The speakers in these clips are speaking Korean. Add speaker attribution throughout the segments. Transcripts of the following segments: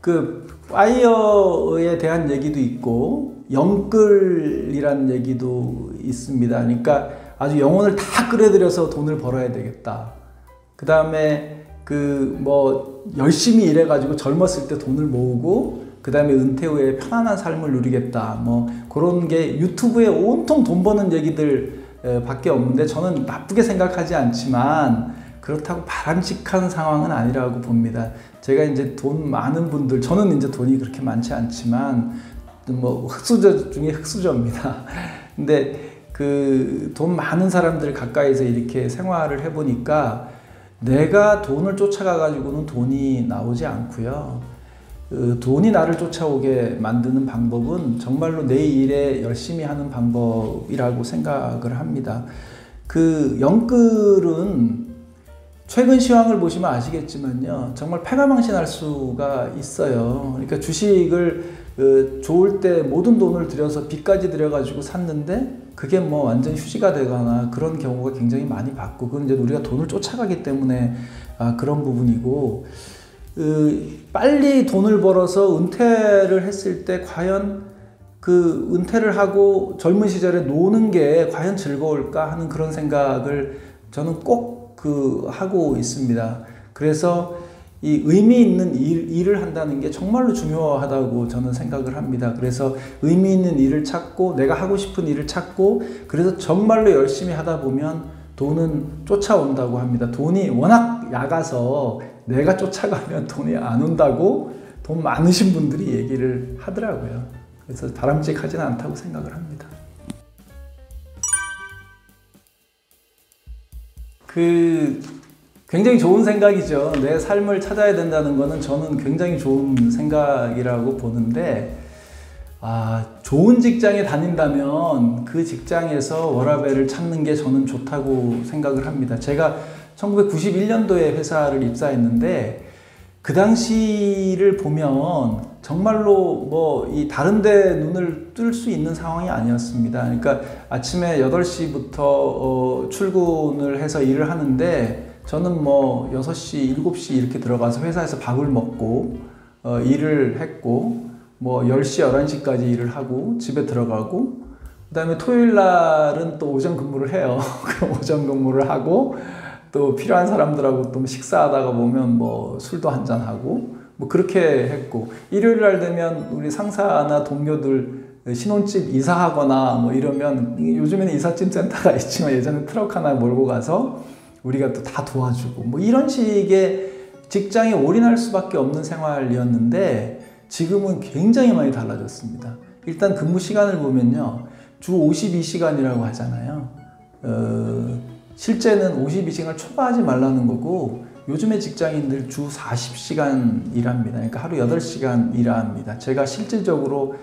Speaker 1: 그 파이어에 대한 얘기도 있고 영끌이라는 얘기도 있습니다. 그러니까 아주 영혼을 다 끌어들여서 돈을 벌어야 되겠다. 그 다음에 그 뭐 열심히 일해가지고 젊었을 때 돈을 모으고 그 다음에 은퇴 후에 편안한 삶을 누리겠다. 뭐 그런 게 유튜브에 온통 돈 버는 얘기들 밖에 없는데 저는 나쁘게 생각하지 않지만 그렇다고 바람직한 상황은 아니라고 봅니다. 제가 이제 돈 많은 분들, 저는 이제 돈이 그렇게 많지 않지만 뭐 흑수저 중에 흑수저입니다. 근데 그 돈 많은 사람들 가까이서 이렇게 생활을 해보니까 내가 돈을 쫓아가 가지고는 돈이 나오지 않고요. 돈이 나를 쫓아오게 만드는 방법은 정말로 내 일에 열심히 하는 방법이라고 생각을 합니다. 그 영끌은 최근 시황을 보시면 아시겠지만요, 정말 패가망신할 수가 있어요. 그러니까 주식을 좋을 때 모든 돈을 들여서 빚까지 들여가지고 샀는데 그게 뭐 완전 휴지가 되거나 그런 경우가 굉장히 많이 봤고, 그건 이제 우리가 돈을 쫓아가기 때문에 그런 부분이고, 빨리 돈을 벌어서 은퇴를 했을 때 과연 그 은퇴를 하고 젊은 시절에 노는 게 과연 즐거울까 하는 그런 생각을 저는 꼭 하고 있습니다. 그래서 이 의미 있는 일을 한다는 게 정말로 중요하다고 저는 생각을 합니다. 그래서 의미 있는 일을 찾고 내가 하고 싶은 일을 찾고 그래서 정말로 열심히 하다 보면 돈은 쫓아온다고 합니다. 돈이 워낙 약아서 내가 쫓아가면 돈이 안 온다고 돈 많으신 분들이 얘기를 하더라고요. 그래서 바람직하지는 않다고 생각을 합니다. 굉장히 좋은 생각이죠. 내 삶을 찾아야 된다는 거는 저는 굉장히 좋은 생각이라고 보는데, 좋은 직장에 다닌다면 그 직장에서 워라밸을 찾는 게 저는 좋다고 생각을 합니다. 제가 1991년도에 회사를 입사했는데 그 당시를 보면 정말로 뭐 이 다른 데 눈을 뜰 수 있는 상황이 아니었습니다. 그러니까 아침에 8시부터 출근을 해서 일을 하는데 저는 뭐 6시, 7시 이렇게 들어가서 회사에서 밥을 먹고 일을 했고, 뭐 10시, 11시까지 일을 하고 집에 들어가고, 그 다음에 토요일 날은 또 오전 근무를 해요. 그럼 오전 근무를 하고 또 필요한 사람들하고 또 식사하다가 보면 뭐 술도 한잔하고 뭐 그렇게 했고, 일요일 날 되면 우리 상사나 동료들 신혼집 이사하거나 뭐 이러면, 요즘에는 이삿짐 센터가 있지만 예전에 트럭 하나 몰고 가서 우리가 또 다 도와주고 뭐 이런 식의 직장에 올인할 수밖에 없는 생활이었는데 지금은 굉장히 많이 달라졌습니다. 일단 근무 시간을 보면요, 주 52시간이라고 하잖아요. 실제는 52시간을 초과하지 말라는 거고, 요즘의 직장인들 주 40시간 일합니다. 그러니까 하루 8시간 일합니다. 제가 실질적으로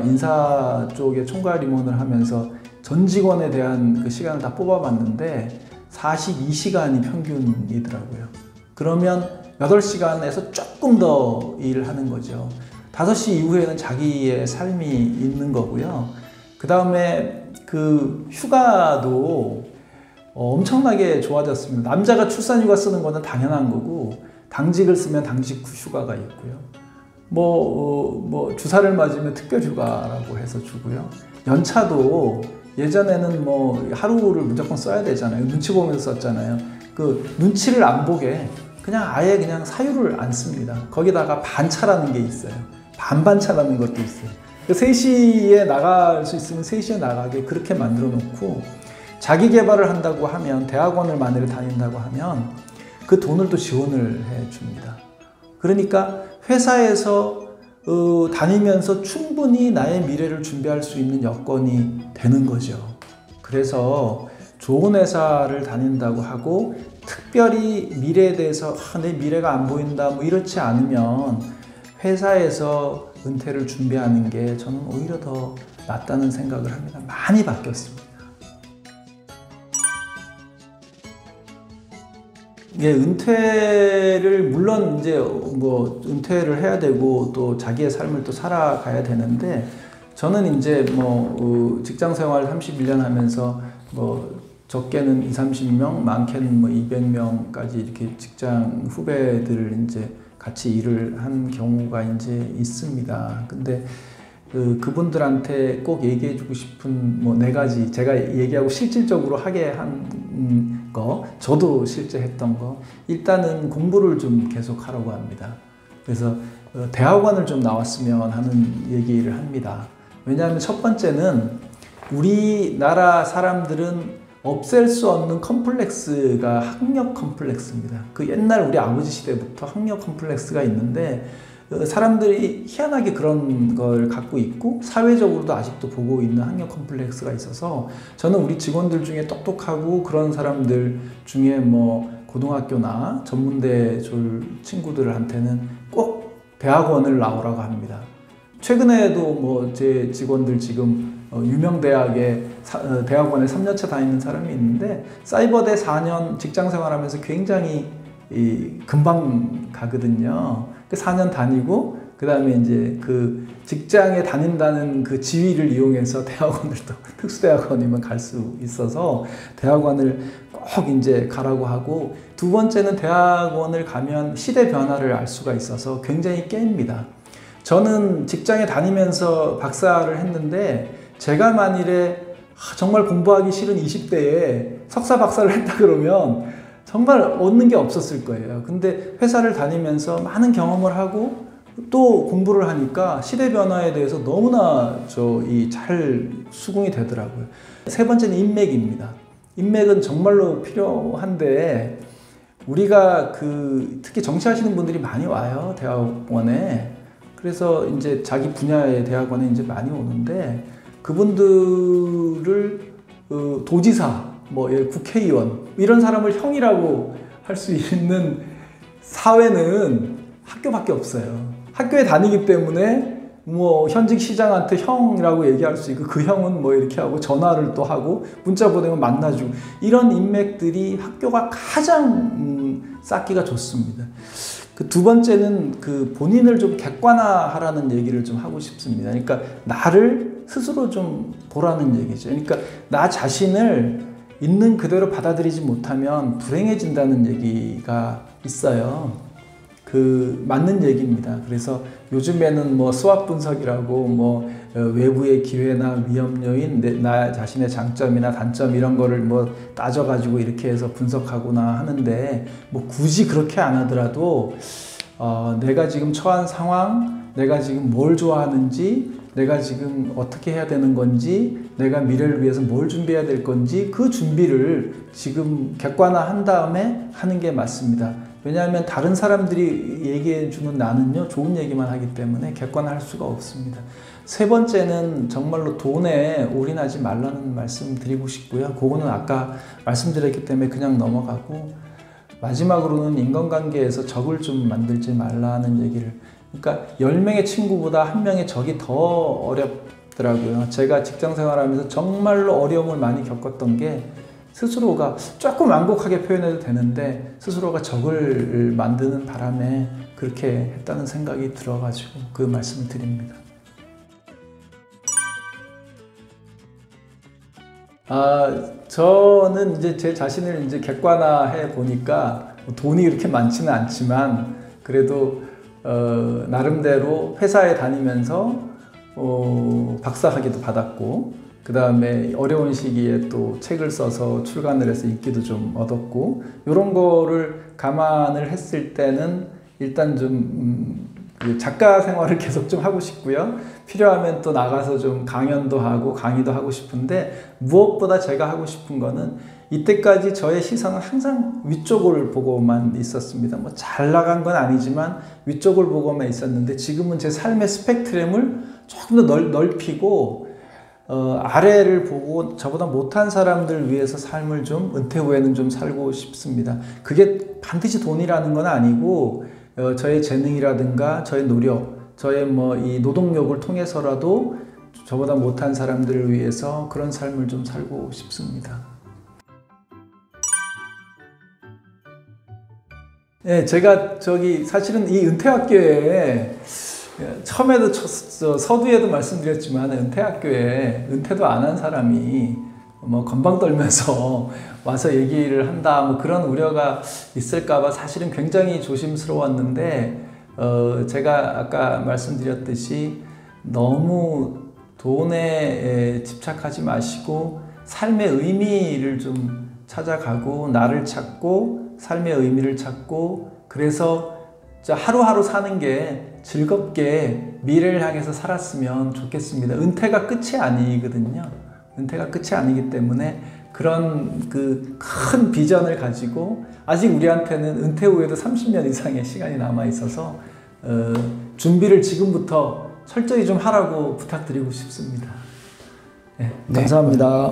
Speaker 1: 인사 쪽에 총괄 임원을 하면서 전 직원에 대한 그 시간을 다 뽑아봤는데 42시간이 평균이더라고요. 그러면 8시간에서 조금 더 일을 하는 거죠. 5시 이후에는 자기의 삶이 있는 거고요. 그 다음에 그 휴가도 엄청나게 좋아졌습니다. 남자가 출산휴가 쓰는 거는 당연한 거고, 당직을 쓰면 당직 휴가가 있고요. 뭐 주사를 맞으면 특별휴가라고 해서 주고요. 연차도 예전에는 뭐 하루를 무조건 써야 되잖아요. 눈치 보면서 썼잖아요. 그 눈치를 안 보게 그냥 아예 그냥 사유를 안 씁니다. 거기다가 반차라는 게 있어요. 반반차라는 것도 있어요. 3시에 나갈 수 있으면 3시에 나가게 그렇게 만들어 놓고, 자기 개발을 한다고 하면, 대학원을 만약에 다닌다고 하면 그 돈을 또 지원을 해 줍니다. 그러니까 회사에서 다니면서 충분히 나의 미래를 준비할 수 있는 여건이 되는 거죠. 그래서 좋은 회사를 다닌다고 하고 특별히 미래에 대해서 내 미래가 안 보인다 뭐 이렇지 않으면 회사에서 은퇴를 준비하는 게 저는 오히려 더 낫다는 생각을 합니다. 많이 바뀌었습니다. 예, 은퇴를 물론 이제 뭐 은퇴를 해야 되고 또 자기의 삶을 또 살아가야 되는데, 저는 이제 뭐 직장 생활 31년 하면서 뭐 적게는 20, 30명, 많게는 뭐 200명까지 이렇게 직장 후배들을 이제 같이 일을 한 경우가 이제 있습니다. 근데 그분들한테 꼭 얘기해주고 싶은 뭐 4가지, 제가 얘기하고 실질적으로 하게 한 거, 저도 실제 했던 거, 일단은 공부를 좀 계속 하라고 합니다. 그래서 대학원을 좀 나왔으면 하는 얘기를 합니다. 왜냐하면 첫 번째는 우리나라 사람들은 없앨 수 없는 컴플렉스가 학력 컴플렉스입니다. 그 옛날 우리 아버지 시대부터 학력 컴플렉스가 있는데 사람들이 희한하게 그런 걸 갖고 있고 사회적으로도 아직도 보고 있는 학력 컴플렉스가 있어서 저는 우리 직원들 중에 똑똑하고 그런 사람들 중에 뭐 고등학교나 전문대 졸 친구들한테는 꼭 대학원을 나오라고 합니다. 최근에도 뭐 제 직원들 지금 유명 대학에 대학원에 3년차 다니는 사람이 있는데 사이버대 4년 직장 생활하면서 굉장히 금방 가거든요. 4년 다니고 그 다음에 이제 그 직장에 다닌다는 그 지위를 이용해서 대학원을 또 특수대학원이면 갈 수 있어서 대학원을 꼭 이제 가라고 하고, 두 번째는 대학원을 가면 시대 변화를 알 수가 있어서 굉장히 깹니다. 저는 직장에 다니면서 박사를 했는데 제가 만일에 정말 공부하기 싫은 20대에 석사 박사를 했다 그러면 정말 얻는 게 없었을 거예요. 근데 회사를 다니면서 많은 경험을 하고 또 공부를 하니까 시대 변화에 대해서 너무나 잘 수긍이 되더라고요. 세 번째는 인맥입니다. 인맥은 정말로 필요한데 우리가 특히 정치하시는 분들이 많이 와요, 대학원에. 그래서 이제 자기 분야의 대학원에 이제 많이 오는데 그분들을 도지사, 뭐 국회의원 이런 사람을 형이라고 할 수 있는 사회는 학교밖에 없어요. 학교에 다니기 때문에 뭐 현직 시장한테 형이라고 얘기할 수 있고 그 형은 뭐 이렇게 하고 전화를 또 하고 문자 보내면 만나주고, 이런 인맥들이 학교가 가장 쌓기가 좋습니다. 그 두 번째는 본인을 좀 객관화하라는 얘기를 좀 하고 싶습니다. 그러니까 나를 스스로 좀 보라는 얘기죠. 그러니까 나 자신을 있는 그대로 받아들이지 못하면 불행해진다는 얘기가 있어요. 맞는 얘기입니다. 그래서 요즘에는 뭐 스왑 분석이라고 뭐 외부의 기회나 위험 요인, 나 자신의 장점이나 단점 이런 거를 뭐 따져가지고 이렇게 해서 분석하거나 하는데, 뭐 굳이 그렇게 안 하더라도 내가 지금 처한 상황, 내가 지금 뭘 좋아하는지, 내가 지금 어떻게 해야 되는 건지, 내가 미래를 위해서 뭘 준비해야 될 건지 그 준비를 지금 객관화한 다음에 하는 게 맞습니다. 왜냐하면 다른 사람들이 얘기해 주는 나는요, 좋은 얘기만 하기 때문에 객관화할 수가 없습니다. 세 번째는 정말로 돈에 올인하지 말라는 말씀 드리고 싶고요. 그거는 아까 말씀드렸기 때문에 그냥 넘어가고, 마지막으로는 인간관계에서 적을 좀 만들지 말라는 얘기를. 그러니까 10명의 친구보다 1명의 적이 더 어렵더라고요. 제가 직장 생활하면서 정말로 어려움을 많이 겪었던 게, 스스로가 조금 완곡하게 표현해도 되는데 스스로가 적을 만드는 바람에 그렇게 했다는 생각이 들어가지고 그 말씀을 드립니다. 저는 이제 제 자신을 이제 객관화해 보니까 돈이 그렇게 많지는 않지만 그래도 나름대로 회사에 다니면서 박사학위도 받았고, 그 다음에 어려운 시기에 또 책을 써서 출간을 해서 인기도 좀 얻었고, 이런 거를 감안을 했을 때는 일단 좀 작가 생활을 계속 좀 하고 싶고요. 필요하면 또 나가서 좀 강연도 하고 강의도 하고 싶은데, 무엇보다 제가 하고 싶은 거는 이때까지 저의 시선은 항상 위쪽을 보고만 있었습니다. 뭐 잘 나간 건 아니지만 위쪽을 보고만 있었는데, 지금은 제 삶의 스펙트럼을 조금 더 넓히고 아래를 보고 저보다 못한 사람들 위해서 삶을 좀 은퇴 후에는 좀 살고 싶습니다. 그게 반드시 돈이라는 건 아니고 저의 재능이라든가 저의 노력, 저의 이 노동력을 통해서라도 저보다 못한 사람들을 위해서 그런 삶을 좀 살고 싶습니다. 네, 제가 사실은 이 은퇴학교에 처음에도 서두에도 말씀드렸지만 은퇴학교에 은퇴도 안 한 사람이 뭐 건방 떨면서 와서 얘기를 한다 뭐 그런 우려가 있을까봐 사실은 굉장히 조심스러웠는데 제가 아까 말씀드렸듯이 너무 돈에 집착하지 마시고 삶의 의미를 좀 찾아가고 나를 찾고 삶의 의미를 찾고 그래서 하루하루 사는 게 즐겁게 미래를 향해서 살았으면 좋겠습니다. 은퇴가 끝이 아니거든요. 은퇴가 끝이 아니기 때문에 그런 그 큰 비전을 가지고 아직 우리한테는 은퇴 후에도 30년 이상의 시간이 남아 있어서 준비를 지금부터 철저히 좀 하라고 부탁드리고 싶습니다. 네, 감사합니다.